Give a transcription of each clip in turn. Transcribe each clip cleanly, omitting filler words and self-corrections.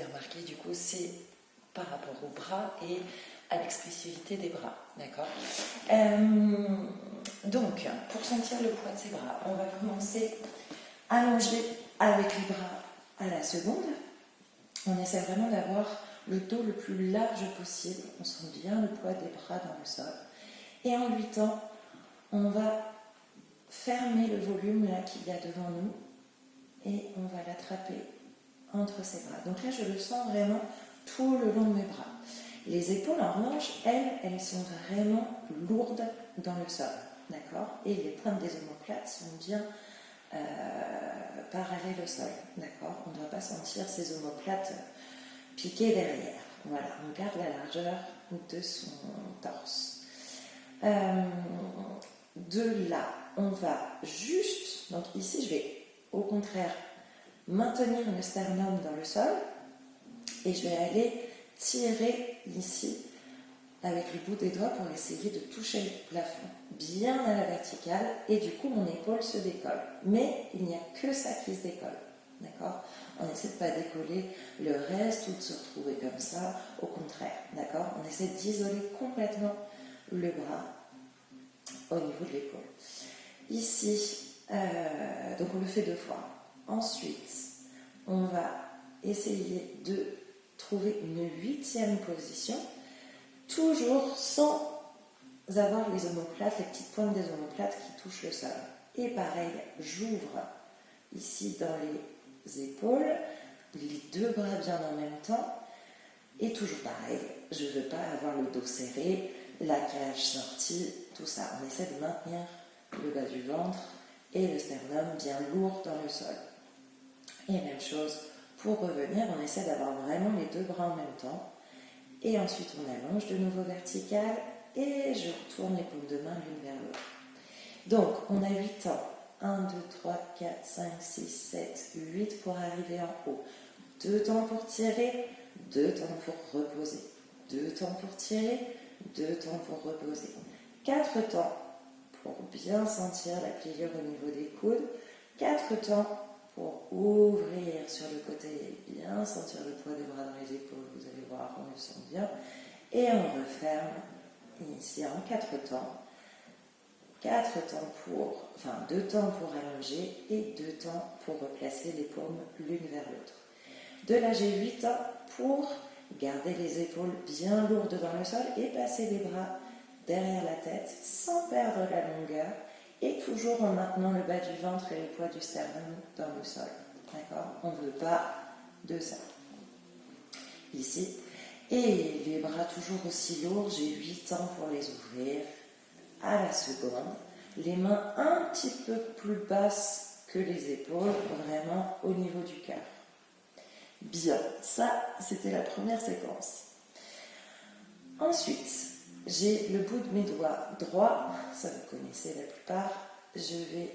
avez remarqué, du coup, c'est par rapport aux bras et à l'expressivité des bras, d'accord. Donc, pour sentir le poids de ses bras, on va commencer allongé avec les bras à la seconde. On essaie vraiment d'avoir le dos le plus large possible. On sent bien le poids des bras dans le sol. Et en 8 temps, on va fermer le volume là qu'il y a devant nous et on va l'attraper entre ses bras. Donc là, je le sens vraiment tout le long de mes bras. Les épaules, en revanche, elles sont vraiment lourdes dans le sol, d'accord. Et les pointes des omoplates sont bien parallèles au sol, d'accord. On ne doit pas sentir ces omoplates piquer derrière. Voilà, on garde la largeur de son torse. De là, on va juste, donc ici je vais au contraire maintenir le sternum dans le sol et je vais aller tirer ici avec le bout des doigts pour essayer de toucher le plafond bien à la verticale et du coup mon épaule se décolle. Mais il n'y a que ça qui se décolle, d'accord. On essaie de ne pas décoller le reste ou de se retrouver comme ça, au contraire, d'accord. On essaie d'isoler complètement le bras au niveau de l'épaule. Ici, donc on le fait 2 fois. Ensuite, on va essayer de trouver une 8e position, toujours sans avoir les omoplates, les petites pointes des omoplates qui touchent le sol. Et pareil, j'ouvre ici dans les épaules, les 2 bras bien en même temps, et toujours pareil, je ne veux pas avoir le dos serré, la cage sortie, tout ça. On essaie de maintenir le bas du ventre et le sternum bien lourd dans le sol. Et même chose, pour revenir, on essaie d'avoir vraiment les 2 bras en même temps. Et ensuite, on allonge de nouveau vertical et je tourne les paumes de main l'une vers l'autre. Donc, on a 8 temps. 1, 2, 3, 4, 5, 6, 7, 8 pour arriver en haut. 2 temps pour tirer, 2 temps pour reposer. 2 temps pour tirer, 2 temps pour reposer. 4 temps pour bien sentir la pliure au niveau des coudes. 4 temps pour ouvrir sur le côté et bien sentir le poids des bras dans les épaules. Vous allez voir, on le sent bien. Et on referme ici en 4 temps. 2 temps pour allonger et 2 temps pour replacer les paumes l'une vers l'autre. De là, j'ai 8 temps pour garder les épaules bien lourdes dans le sol et passer les bras derrière la tête sans perdre la longueur et toujours en maintenant le bas du ventre et le poids du sternum dans le sol. D'accord. On ne veut pas de ça. Ici. Et les bras toujours aussi lourds, j'ai 8 temps pour les ouvrir à la seconde. Les mains un petit peu plus basses que les épaules, vraiment au niveau du cœur. Bien, ça c'était la première séquence. Ensuite, j'ai le bout de mes doigts droits, ça vous connaissez la plupart. Je vais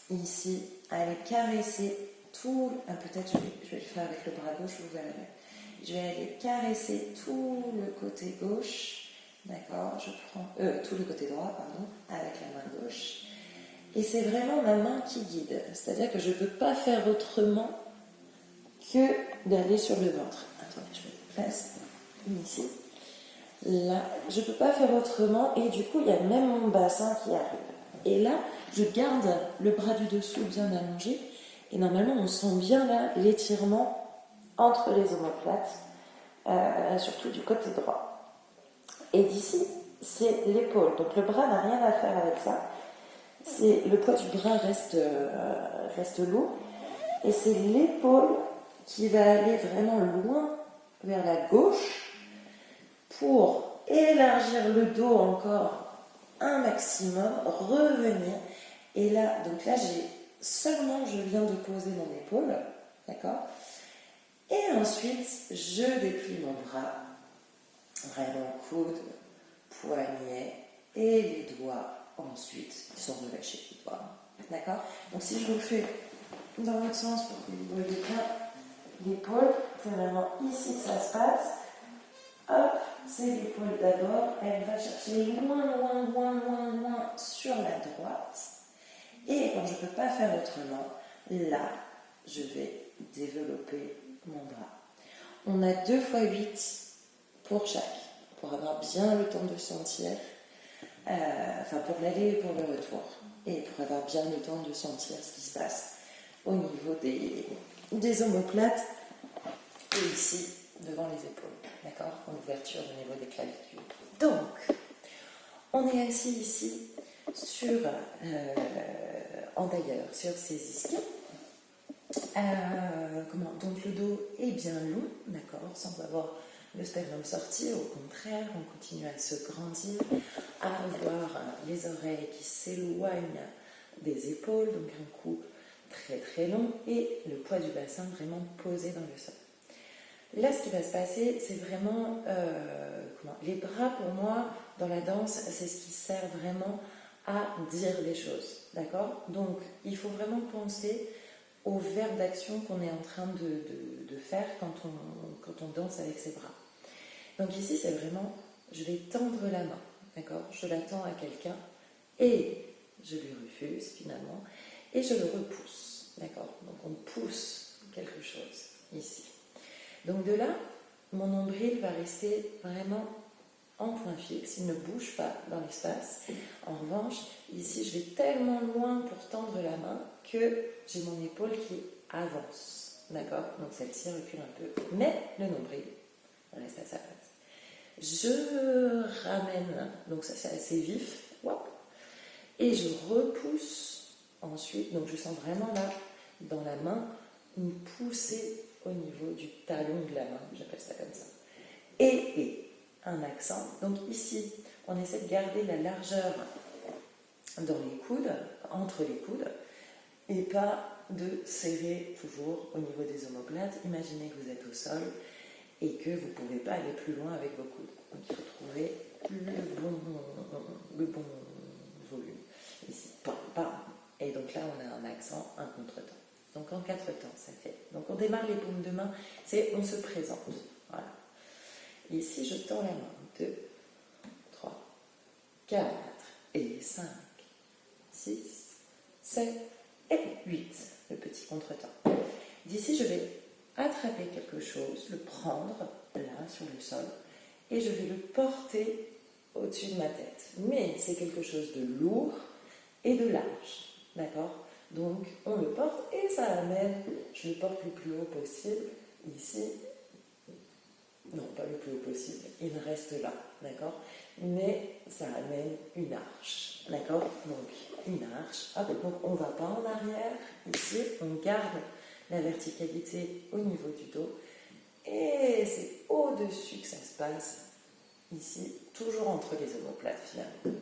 ici aller caresser tout, peut-être je vais le faire avec le bras gauche, vous verrez. Je vais aller caresser tout le côté gauche, d'accord, je prends, tout le côté droit, pardon, avec la main gauche. Et c'est vraiment ma main qui guide, c'est-à-dire que je ne peux pas faire autrement que d'aller sur le ventre. Attendez, je me place ici. Là, je ne peux pas faire autrement et du coup, il y a même mon bassin qui arrive. Et là, je garde le bras du dessous bien allongé et normalement, on sent bien là l'étirement entre les omoplates, surtout du côté droit. Et d'ici, c'est l'épaule. Donc le bras n'a rien à faire avec ça. Le poids du bras reste lourd. Et c'est l'épaule qui va aller vraiment loin vers la gauche pour élargir le dos encore un maximum, revenir. Et là, donc là, je viens de poser mon épaule, d'accord ? Et ensuite, je déplie mon bras, vraiment coude, poignet et les doigts ensuite, ils sont relâchés les doigts, d'accord ? Donc si je vous le fais dans l'autre sens pour que vous voyez bien l'épaule, c'est vraiment ici que ça se passe. Hop, c'est l'épaule d'abord, elle va chercher loin sur la droite. Et quand je ne peux pas faire autrement, là, je vais développer mon bras. On a 2 fois 8 pour chaque, pour avoir bien le temps de sentir, enfin pour l'aller et pour le retour, et pour avoir bien le temps de sentir ce qui se passe au niveau des omoplates et ici devant les épaules, d'accord, en ouverture au niveau des clavicules. Donc, on est assis ici sur, en tailleur, sur ces ischions. Donc le dos est bien long, d'accord, sans avoir le sternum sorti, au contraire, on continue à se grandir, à avoir les oreilles qui s'éloignent des épaules, donc un cou très très long et le poids du bassin vraiment posé dans le sol. Là, ce qui va se passer, c'est vraiment les bras pour moi dans la danse, c'est ce qui sert vraiment à dire les choses, d'accord. Donc il faut vraiment penser au verbe d'action qu'on est en train de faire quand on danse avec ses bras. Donc ici, c'est vraiment, je vais tendre la main, d'accord, je la tends à quelqu'un et je lui refuse finalement et je le repousse, d'accord. Donc on pousse quelque chose ici. Donc de là, mon nombril va rester vraiment en point fixe, il ne bouge pas dans l'espace. En revanche, ici, je vais tellement loin pour tendre la main que j'ai mon épaule qui avance, d'accord. Donc celle-ci recule un peu, mais le nombril reste à sa place. Je ramène, donc ça c'est assez vif, et je repousse ensuite, donc je sens vraiment là, dans la main, une poussée au niveau du talon de la main, j'appelle ça comme ça. Et un accent, donc ici, on essaie de garder la largeur dans les coudes, entre les coudes, et pas de serrer toujours au niveau des omoplates. Imaginez que vous êtes au sol et que vous ne pouvez pas aller plus loin avec vos coudes. Donc il faut trouver le bon volume. Ici, et donc là, on a un accent, un contretemps. Donc en 4 temps, ça fait. Donc on démarre les paumes de main, c'est on se présente. Voilà. Ici, je tends la main. 2, 3, 4 et 5, 6, 7 et 8. Le petit contretemps. D'ici, je vais attraper quelque chose, le prendre là sur le sol et je vais le porter au-dessus de ma tête. Mais c'est quelque chose de lourd et de large. D'accord? Donc, on le porte et ça amène, je le porte le plus haut possible, ici, non, pas le plus haut possible, il reste là, d'accord? Mais ça amène une arche, d'accord? Donc, une arche, donc on ne va pas en arrière, ici, on garde la verticalité au niveau du dos, et c'est au-dessus que ça se passe, ici, toujours entre les omoplates finalement,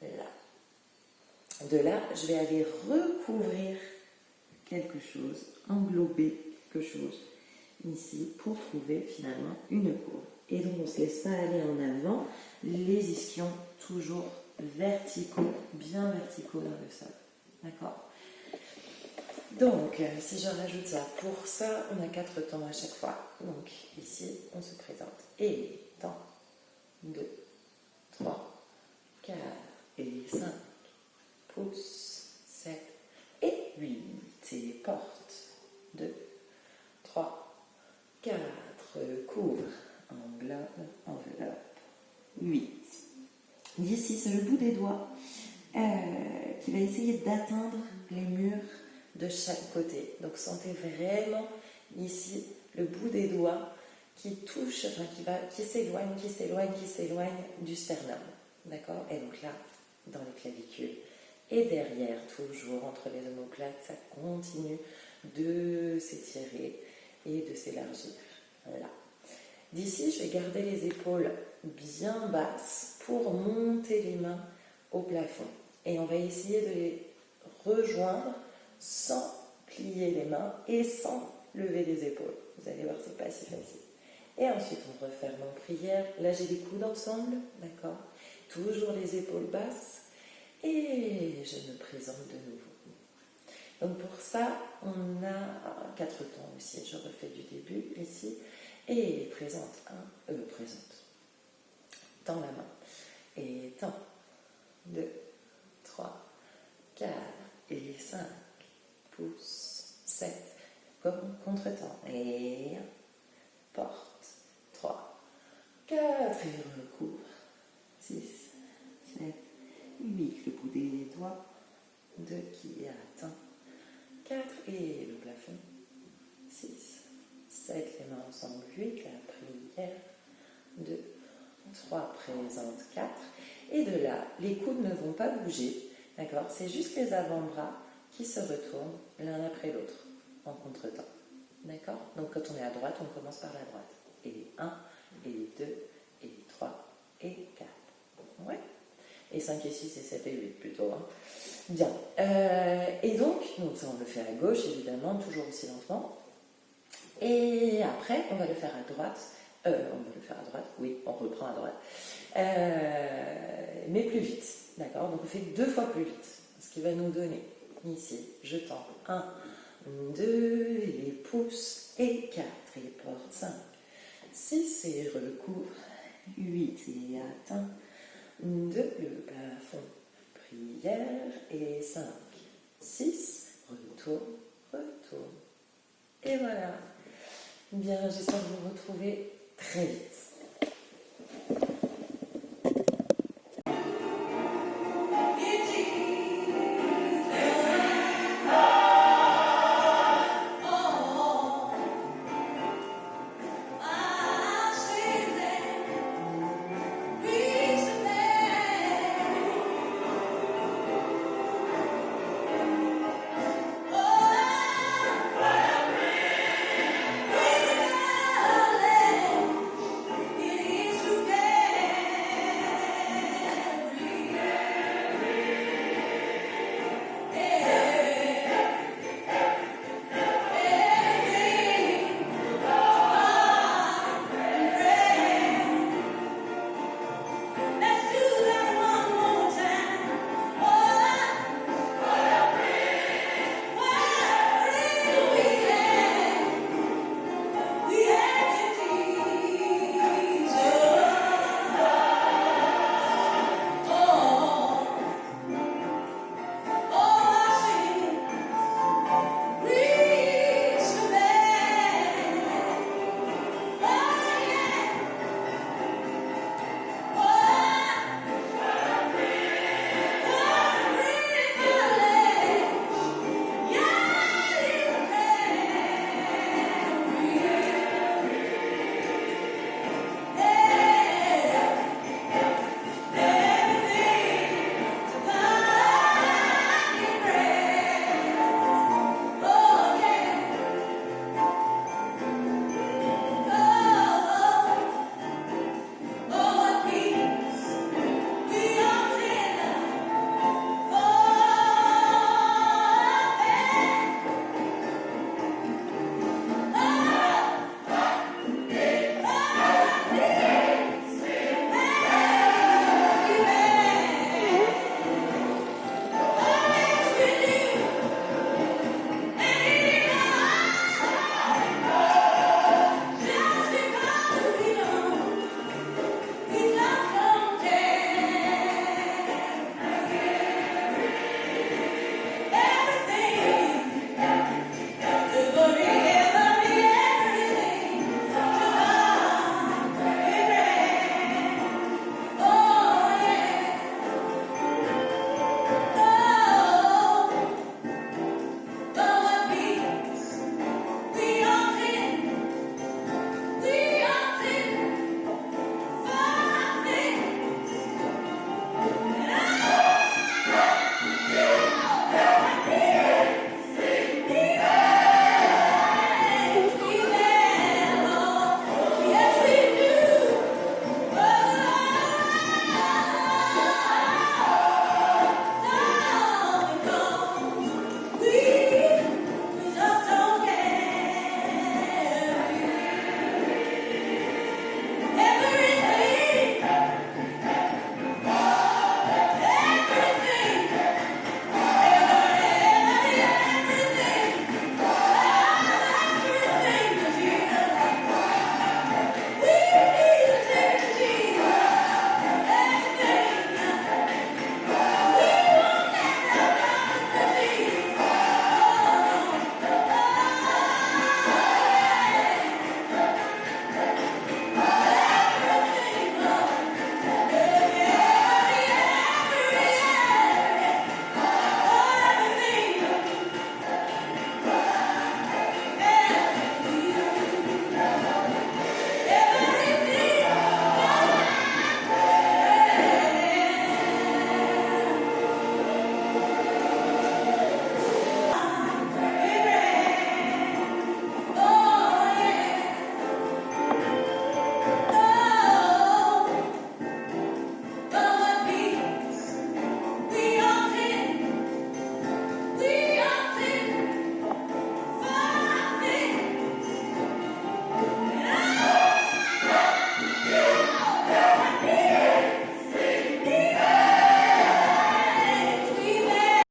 là. De là, je vais aller recouvrir quelque chose, englober quelque chose ici pour trouver finalement une courbe. Et donc on ne se laisse pas aller en avant, les ischions toujours verticaux, bien verticaux dans le sol. D'accord? Donc, si je rajoute ça, pour ça, on a 4 temps à chaque fois. Donc ici, on se présente. Et temps, 2, 3, 4 et 5. Pouce, 7 et 8. Et porte. 2, 3, 4. Couvre. Enveloppe. 8. D'ici, c'est le bout des doigts qui va essayer d'atteindre les murs de chaque côté. Donc, sentez vraiment ici le bout des doigts qui touche, enfin qui s'éloigne du sternum. D'accord? Et donc là, dans les clavicules. Et derrière, toujours entre les omoplates, ça continue de s'étirer et de s'élargir. Là. D'ici, je vais garder les épaules bien basses pour monter les mains au plafond. Et on va essayer de les rejoindre sans plier les mains et sans lever les épaules. Vous allez voir, c'est pas si facile. Et ensuite, on referme en prière. Là, j'ai les coudes ensemble, d'accord? Toujours les épaules basses. Et je me présente de nouveau. Donc pour ça, on a 4 temps aussi. Je refais du début ici. Et présente. Tends la main. Et tends. 2, 3, 4 et 5. Pouce. 7. contre-temps. Et 1, porte, 3, 4, et recouvre, 6, 7, 8, le bout des doigts, 2 qui atteint, 4 et le plafond, 6, 7, les mains ensemble, 8, la prière, 2, 3, présente, 4, et de là, les coudes ne vont pas bouger, d'accord? C'est juste les avant-bras qui se retournent l'un après l'autre, en contre-temps, d'accord? Donc quand on est à droite, on commence par la droite, et les 1, et les 2, et les 3, et 4, ouais? Et 5 et 6 et 7 et 8 plutôt, hein. Bien, et donc ça on le fait à gauche évidemment, toujours aussi lentement, et après on va le faire à droite, oui, on reprend à droite, mais plus vite, d'accord? Donc on fait 2 fois plus vite, ce qui va nous donner ici, je tends 1, 2, et pouce, et 4, et porte 5, 6 et recouvre, 8 et atteint, 2, le plafond, prière, et 5, 6, retourne, retourne. Et voilà. Bien, j'espère vous retrouver très vite.